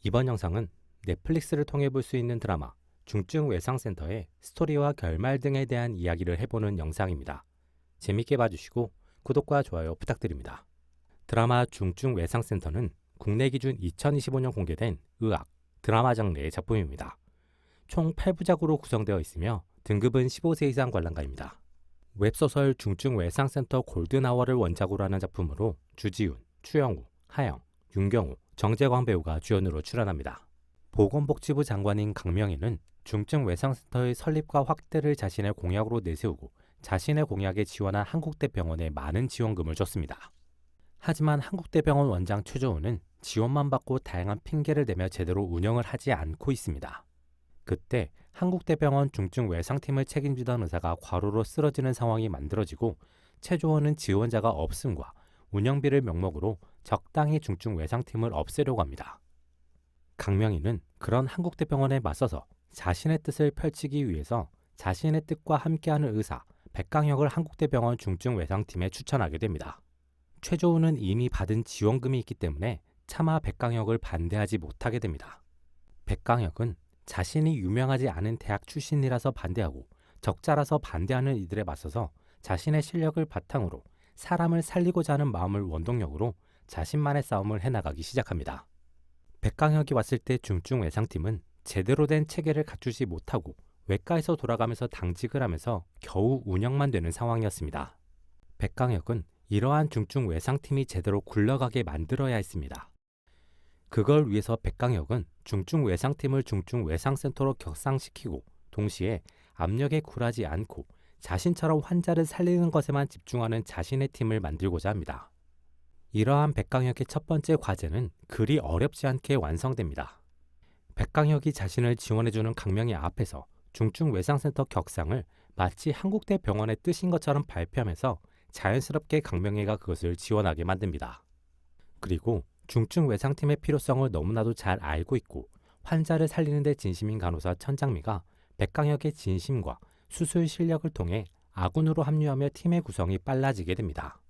이번 영상은 넷플릭스를 통해 볼 수 있는 드라마 중증외상센터의 스토리와 결말 등에 대한 이야기를 해보는 영상입니다. 재밌게 봐주시고 구독과 좋아요 부탁드립니다. 드라마 중증외상센터는 국내 기준 2025년 공개된 의학, 드라마 장르의 작품입니다. 총 8부작으로 구성되어 있으며 등급은 15세 이상 관람가입니다. 웹소설 중증외상센터 골든아워를 원작으로 하는 작품으로 주지훈, 추영우, 하영, 윤경우, 정재광 배우가 주연으로 출연합니다. 보건복지부 장관인 강명희는 중증외상센터의 설립과 확대를 자신의 공약으로 내세우고 자신의 공약에 지원한 한국대병원에 많은 지원금을 줬습니다. 하지만 한국대병원 원장 최조은은 지원만 받고 다양한 핑계를 대며 제대로 운영을 하지 않고 있습니다. 그때 한국대병원 중증외상팀을 책임지던 의사가 과로로 쓰러지는 상황이 만들어지고 최조원은 지원자가 없음과 운영비를 명목으로 적당히 중증외상팀을 없애려고 합니다. 강명희는 그런 한국대병원에 맞서서 자신의 뜻을 펼치기 위해서 자신의 뜻과 함께하는 의사 백강혁을 한국대병원 중증외상팀에 추천하게 됩니다. 최조은은 이미 받은 지원금이 있기 때문에 차마 백강혁을 반대하지 못하게 됩니다. 백강혁은 자신이 유명하지 않은 대학 출신이라서 반대하고 적자라서 반대하는 이들에 맞서서 자신의 실력을 바탕으로 사람을 살리고자 하는 마음을 원동력으로 자신만의 싸움을 해나가기 시작합니다. 백강혁이 왔을 때 중증외상팀은 제대로 된 체계를 갖추지 못하고 외과에서 돌아가면서 당직을 하면서 겨우 운영만 되는 상황이었습니다. 백강혁은 이러한 중증외상팀이 제대로 굴러가게 만들어야 했습니다. 그걸 위해서 백강혁은 중증외상팀을 중증외상센터로 격상시키고 동시에 압력에 굴하지 않고 자신처럼 환자를 살리는 것에만 집중하는 자신의 팀을 만들고자 합니다. 이러한 백강혁의 첫 번째 과제는 그리 어렵지 않게 완성됩니다. 백강혁이 자신을 지원해주는 강명희 앞에서 중증외상센터 격상을 마치 한국대병원의 뜻인 것처럼 발표하면서 자연스럽게 강명희가 그것을 지원하게 만듭니다. 그리고 중증외상팀의 필요성을 너무나도 잘 알고 있고 환자를 살리는 데 진심인 간호사 천장미가 백강혁의 진심과 수술 실력을 통해 아군으로 합류하며 팀의 구성이 빨라지게 됩니다.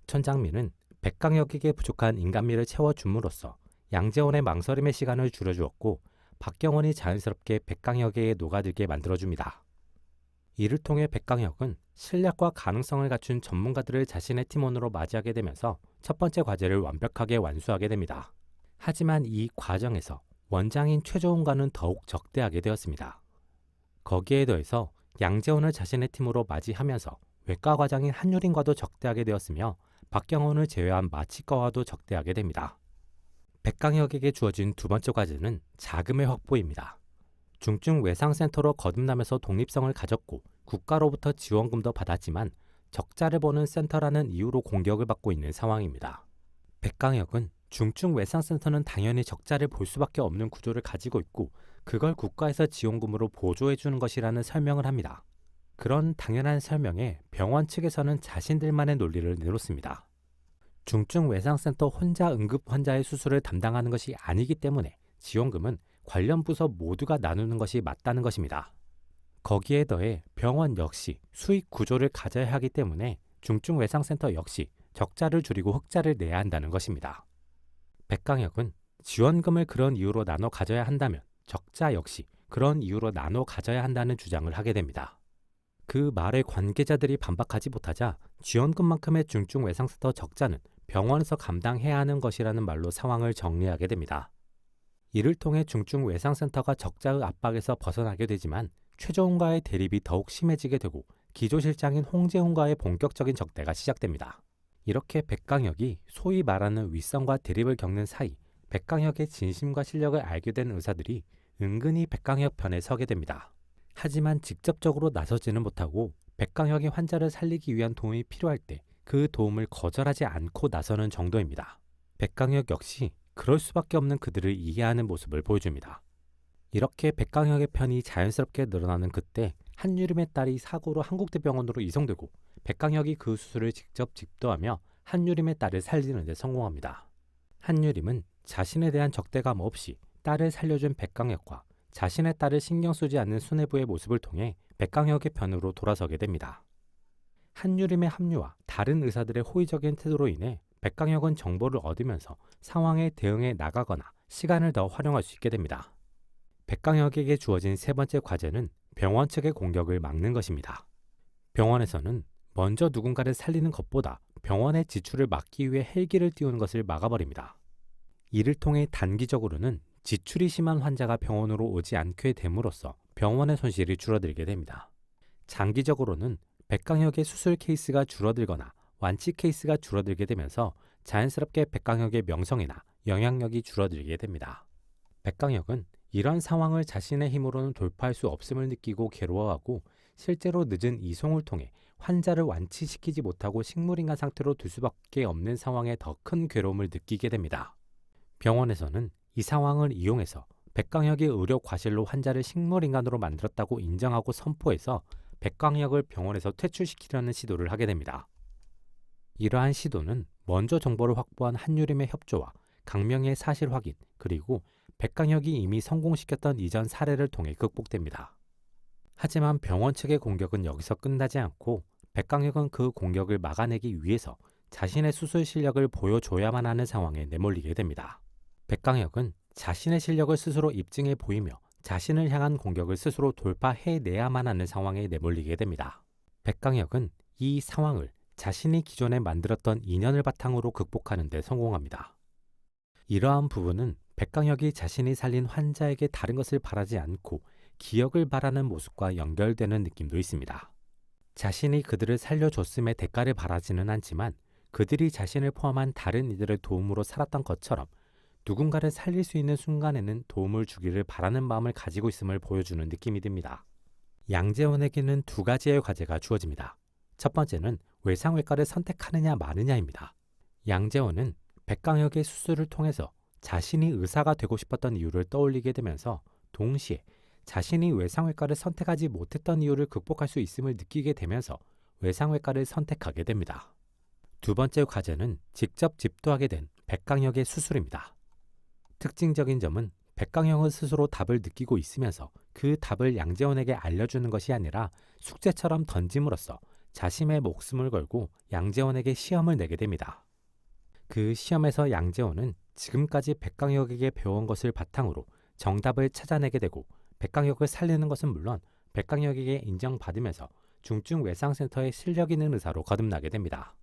천장미는 백강혁에게 부족한 인간미를 채워줌으로써 양재원의 망설임의 시간을 줄여주었고 박경원이 자연스럽게 백강혁에게 녹아들게 만들어줍니다. 이를 통해 백강혁은 실력과 가능성을 갖춘 전문가들을 자신의 팀원으로 맞이하게 되면서 첫 번째 과제를 완벽하게 완수하게 됩니다. 하지만 이 과정에서 원장인 최조은과는 더욱 적대하게 되었습니다. 거기에 더해서 양재원을 자신의 팀으로 맞이하면서 외과 과장인 한유린과도 적대하게 되었으며 박경원을 제외한 마취과와도 적대하게 됩니다. 백강혁에게 주어진 두 번째 과제는 자금의 확보입니다. 중증외상센터로 거듭나면서 독립성을 가졌고 국가로부터 지원금도 받았지만 적자를 보는 센터라는 이유로 공격을 받고 있는 상황입니다. 백강혁은 중증외상센터는 당연히 적자를 볼 수밖에 없는 구조를 가지고 있고 그걸 국가에서 지원금으로 보조해 주는 것이라는 설명을 합니다. 그런 당연한 설명에 병원 측에서는 자신들만의 논리를 내놓습니다. 중증외상센터 혼자 응급 환자의 수술을 담당하는 것이 아니기 때문에 지원금은 관련 부서 모두가 나누는 것이 맞다는 것입니다. 거기에 더해 병원 역시 수익 구조를 가져야 하기 때문에 중증외상센터 역시 적자를 줄이고 흑자를 내야 한다는 것입니다. 백강혁은 지원금을 그런 이유로 나눠 가져야 한다면 적자 역시 그런 이유로 나눠 가져야 한다는 주장을 하게 됩니다. 그 말에 관계자들이 반박하지 못하자 지원금만큼의 중증외상센터 적자는 병원에서 감당해야 하는 것이라는 말로 상황을 정리하게 됩니다. 이를 통해 중증외상센터가 적자의 압박에서 벗어나게 되지만 최조은과의 대립이 더욱 심해지게 되고 기조실장인 홍재훈과의 본격적인 적대가 시작됩니다. 이렇게 백강혁이 소위 말하는 윗선과 대립을 겪는 사이 백강혁의 진심과 실력을 알게 된 의사들이 은근히 백강혁 편에 서게 됩니다. 하지만 직접적으로 나서지는 못하고 백강혁이 환자를 살리기 위한 도움이 필요할 때 그 도움을 거절하지 않고 나서는 정도입니다. 백강혁 역시 그럴 수밖에 없는 그들을 이해하는 모습을 보여줍니다. 이렇게 백강혁의 편이 자연스럽게 늘어나는 그때 한유림의 딸이 사고로 한국대병원으로 이송되고 백강혁이 그 수술을 직접 집도하며 한유림의 딸을 살리는 데 성공합니다. 한유림은 자신에 대한 적대감 없이 딸을 살려준 백강혁과 자신의 딸을 신경 쓰지 않는 수뇌부의 모습을 통해 백강혁의 편으로 돌아서게 됩니다. 한유림의 합류와 다른 의사들의 호의적인 태도로 인해 백강혁은 정보를 얻으면서 상황에 대응해 나가거나 시간을 더 활용할 수 있게 됩니다. 백강혁에게 주어진 세 번째 과제는 병원 측의 공격을 막는 것입니다. 병원에서는 먼저 누군가를 살리는 것보다 병원의 지출을 막기 위해 헬기를 띄우는 것을 막아버립니다. 이를 통해 단기적으로는 지출이 심한 환자가 병원으로 오지 않게 됨으로써 병원의 손실이 줄어들게 됩니다. 장기적으로는 백강혁의 수술 케이스가 줄어들거나 완치 케이스가 줄어들게 되면서 자연스럽게 백강혁의 명성이나 영향력이 줄어들게 됩니다. 백강혁은 이런 상황을 자신의 힘으로는 돌파할 수 없음을 느끼고 괴로워하고 실제로 늦은 이송을 통해 환자를 완치시키지 못하고 식물인간 상태로 둘 수밖에 없는 상황에 더 큰 괴로움을 느끼게 됩니다. 병원에서는 이 상황을 이용해서 백강혁이 의료 과실로 환자를 식물인간으로 만들었다고 인정하고 선포해서 백강혁을 병원에서 퇴출시키려는 시도를 하게 됩니다. 이러한 시도는 먼저 정보를 확보한 한유림의 협조와 강명의 사실 확인, 그리고 백강혁이 이미 성공시켰던 이전 사례를 통해 극복됩니다. 하지만 병원 측의 공격은 여기서 끝나지 않고 백강혁은 그 공격을 막아내기 위해서 자신의 수술 실력을 보여줘야만 하는 상황에 내몰리게 됩니다. 백강혁은 자신의 실력을 스스로 입증해 보이며 자신을 향한 공격을 스스로 돌파해내야만 하는 상황에 내몰리게 됩니다. 백강혁은 이 상황을 자신이 기존에 만들었던 인연을 바탕으로 극복하는 데 성공합니다. 이러한 부분은 백강혁이 자신이 살린 환자에게 다른 것을 바라지 않고 기억을 바라는 모습과 연결되는 느낌도 있습니다. 자신이 그들을 살려줬음의 대가를 바라지는 않지만 그들이 자신을 포함한 다른 이들의 도움으로 살았던 것처럼 누군가를 살릴 수 있는 순간에는 도움을 주기를 바라는 마음을 가지고 있음을 보여주는 느낌이 듭니다. 양재원에게는 두 가지의 과제가 주어집니다. 첫 번째는 외상외과를 선택하느냐 마느냐입니다. 양재원은 백강혁의 수술을 통해서 자신이 의사가 되고 싶었던 이유를 떠올리게 되면서 동시에 자신이 외상외과를 선택하지 못했던 이유를 극복할 수 있음을 느끼게 되면서 외상외과를 선택하게 됩니다. 두 번째 과제는 직접 집도하게 된 백강혁의 수술입니다. 특징적인 점은 백강혁은 스스로 답을 느끼고 있으면서 그 답을 양재원에게 알려주는 것이 아니라 숙제처럼 던짐으로써 자신의 목숨을 걸고 양재원에게 시험을 내게 됩니다. 그 시험에서 양재원은 지금까지 백강혁에게 배운 것을 바탕으로 정답을 찾아내게 되고 백강혁을 살리는 것은 물론 백강혁에게 인정받으면서 중증외상센터의 실력 있는 의사로 거듭나게 됩니다.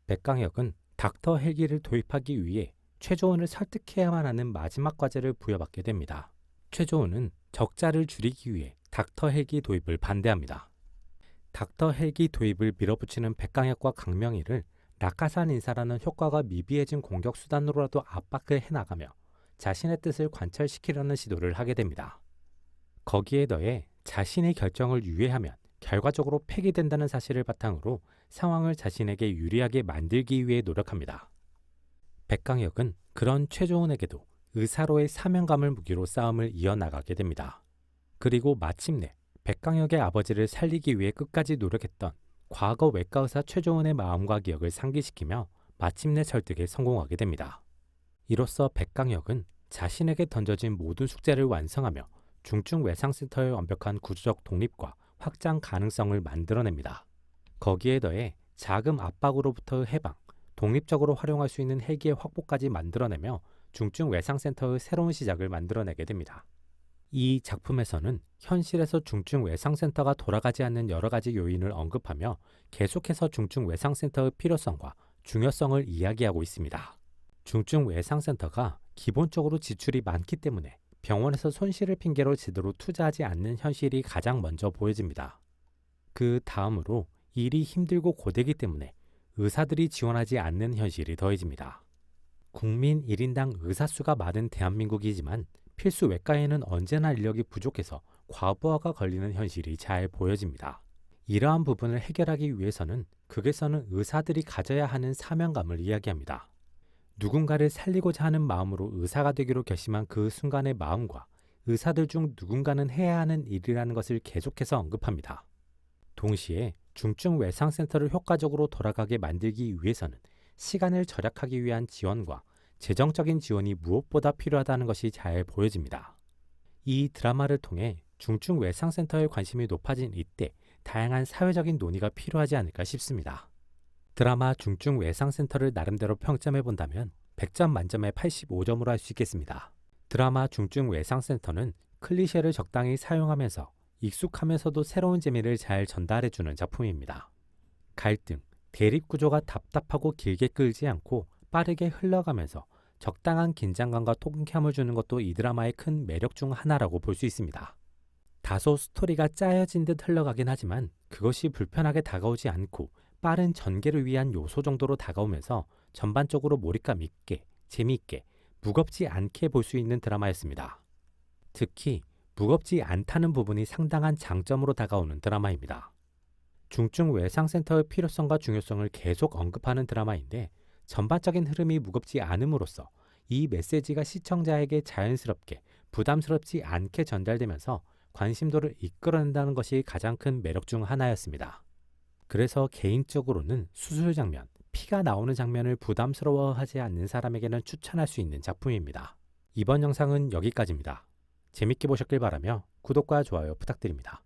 백강혁은 닥터 헬기를 도입하기 위해 최조원을 설득해야만 하는 마지막 과제를 부여받게 됩니다. 최조원은 적자를 줄이기 위해 닥터 헬기 도입을 반대합니다. 닥터 헬기 도입을 밀어붙이는 백강혁과 강명희를 낙하산 인사라는 효과가 미비해진 공격 수단으로라도 압박을 해나가며 자신의 뜻을 관철시키려는 시도를 하게 됩니다. 거기에 더해 자신의 결정을 유예하면 결과적으로 폐기된다는 사실을 바탕으로 상황을 자신에게 유리하게 만들기 위해 노력합니다. 백강혁은 그런 최조은에게도 의사로의 사명감을 무기로 싸움을 이어나가게 됩니다. 그리고 마침내 백강혁의 아버지를 살리기 위해 끝까지 노력했던 과거 외과의사 최조은의 마음과 기억을 상기시키며 마침내 설득에 성공하게 됩니다. 이로써 백강혁은 자신에게 던져진 모든 숙제를 완성하며 중증외상센터의 완벽한 구조적 독립과 확장 가능성을 만들어냅니다. 거기에 더해 자금 압박으로부터의 해방, 독립적으로 활용할 수 있는 헬기의 확보까지 만들어내며 중증외상센터의 새로운 시작을 만들어내게 됩니다. 이 작품에서는 현실에서 중증외상센터가 돌아가지 않는 여러 가지 요인을 언급하며 계속해서 중증외상센터의 필요성과 중요성을 이야기하고 있습니다. 중증외상센터가 기본적으로 지출이 많기 때문에 병원에서 손실을 핑계로 제대로 투자하지 않는 현실이 가장 먼저 보여집니다. 그 다음으로 일이 힘들고 고되기 때문에 의사들이 지원하지 않는 현실이 더해집니다. 국민 1인당 의사 수가 많은 대한민국이지만 필수 외과에는 언제나 인력이 부족해서 과부하가 걸리는 현실이 잘 보여집니다. 이러한 부분을 해결하기 위해서는 극에서는 의사들이 가져야 하는 사명감을 이야기합니다. 누군가를 살리고자 하는 마음으로 의사가 되기로 결심한 그 순간의 마음과 의사들 중 누군가는 해야 하는 일이라는 것을 계속해서 언급합니다. 동시에 중증외상센터를 효과적으로 돌아가게 만들기 위해서는 시간을 절약하기 위한 지원과 재정적인 지원이 무엇보다 필요하다는 것이 잘 보여집니다. 이 드라마를 통해 중증외상센터에 관심이 높아진 이때 다양한 사회적인 논의가 필요하지 않을까 싶습니다. 드라마 중증외상센터를 나름대로 평점해 본다면 100점 만점에 85점으로 할 수 있겠습니다. 드라마 중증 외상센터는 클리셰를 적당히 사용하면서 익숙하면서도 새로운 재미를 잘 전달해주는 작품입니다. 갈등, 대립 구조가 답답하고 길게 끌지 않고 빠르게 흘러가면서 적당한 긴장감과 통쾌함을 주는 것도 이 드라마의 큰 매력 중 하나라고 볼 수 있습니다. 다소 스토리가 짜여진 듯 흘러가긴 하지만 그것이 불편하게 다가오지 않고 빠른 전개를 위한 요소 정도로 다가오면서 전반적으로 몰입감 있게, 재미있게, 무겁지 않게 볼 수 있는 드라마였습니다. 특히 무겁지 않다는 부분이 상당한 장점으로 다가오는 드라마입니다. 중증 외상센터의 필요성과 중요성을 계속 언급하는 드라마인데 전반적인 흐름이 무겁지 않음으로써 이 메시지가 시청자에게 자연스럽게 부담스럽지 않게 전달되면서 관심도를 이끌어낸다는 것이 가장 큰 매력 중 하나였습니다. 그래서 개인적으로는 수술 장면, 피가 나오는 장면을 부담스러워하지 않는 사람에게는 추천할 수 있는 작품입니다. 이번 영상은 여기까지입니다. 재밌게 보셨길 바라며 구독과 좋아요 부탁드립니다.